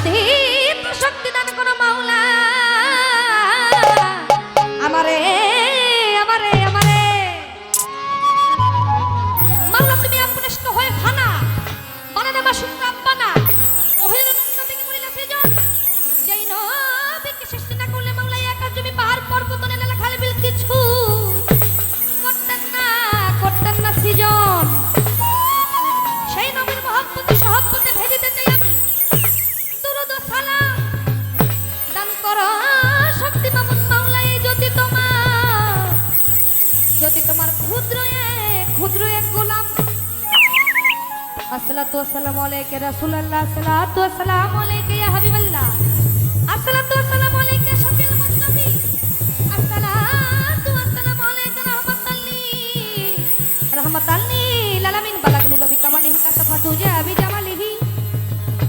অধিক শক্তি দান করো মাওলা আমারে আমারে আমারে মাওলা তুমি আপনিষ্ট হয়ে ফানা বানানা মাসুম রাব্বানা ওহির নবীকে বলিলা সেজন যেই নবীকে সৃষ্টি না করলে মাওলা একা জমি পাহাড় পর্বত নেলা খালি বিল কিছু করতেন না সৃজন সেই নবীর মহব্বতে সহব্বতে ভেজে দিতে চাই আমি দুরূদ ও সালাম দান করো শক্তি মামুন মাওলা এই যদি তোমার ক্ষুদ্র এক গোলাম আসসালাতু ওয়াসসালামু আলাইকা রাসূলুল্লাহ আসসালাতু ওয়াসসালামু আলাইকা ইয়া হাবিবাল্লাহ আসসালাতু ওয়াসসালামু আলাইকা শাফিউল মুজনবী আসসালাতু ওয়াসসালামু আলাইকা রাহমাতাল লিল আলামিন বালাগুল নবী কামালিহি কাসাফাতু জাবি জামালিহি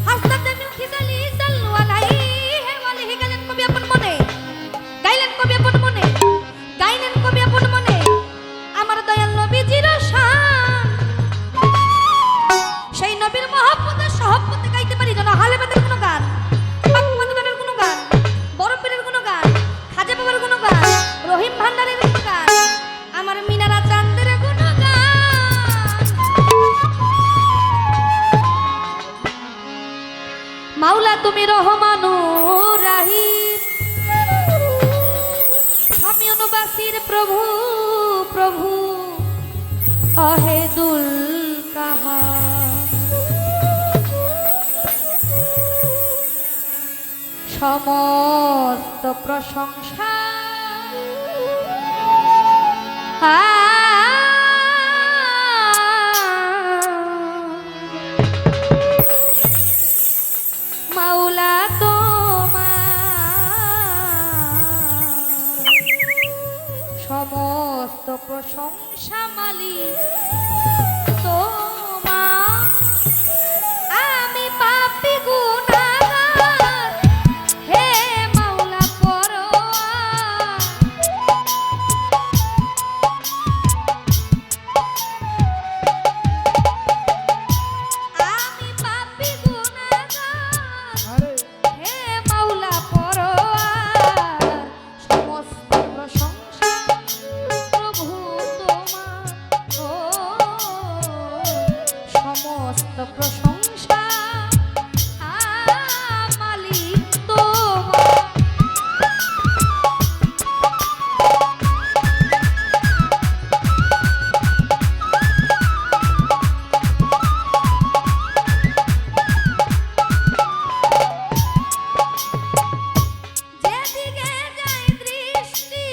হাসনাত মিন খিজালি সাল্লু আলাইহি ওয়ালিহি গাইলেন কবি আপন মনে আমার দয়াল নবীজির শান সেই নবীর মহব্বতে সহব্বতে গাইতে পারি যেন হালেবাদের কোনো গান পাকমানুদারের কোনো গান বড় পীরের কোনো গান খাজা বাবার কোনো গান রহিম ভান্ডারের কোনো গান আমার মিনারা চাঁদের কোনো গান মাওলা তুমি রহমানুর রাহিম আমি অনুবাসীর প্রভু প্রভু আহেদুল কাহা সমস্ত প্রশংসা মাওলা সমস্ত প্রশংসা মালিক তোমার আমি পাপী গুনাহগার হে মাওলা পরোয়ার আমি পাপী গুনাহগার হে মাওলা পরোয়ার সমস্ত প্রশংসা সমস্ত প্রশংসা মালিক তোমার যেদিকে যায় দৃষ্টি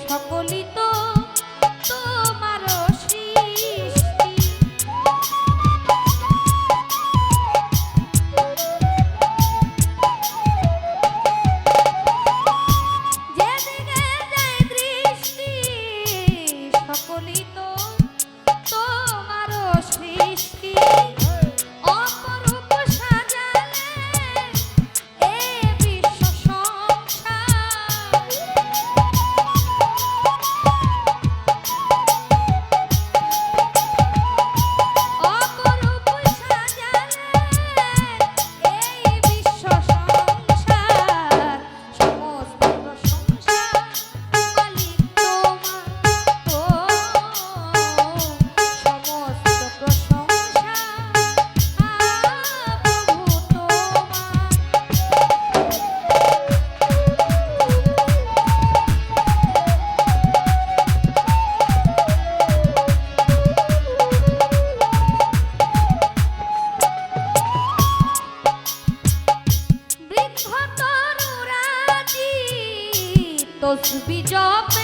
সকলই তো তোমার সৃষ্টি যেদিকে যায় দৃষ্টি সকলই তো তোমার সৃষ্টি অপরূপ সাজালে এ বিশ্ব সংসার অপরূপ সাজালে এই বিশ্ব সংসার সমস্ত প্রশংসা মালিক তোমার সমস্ত প্রশংসা প্রভু তোমার বৃদ্ধ তরুরাজি তসবি জপ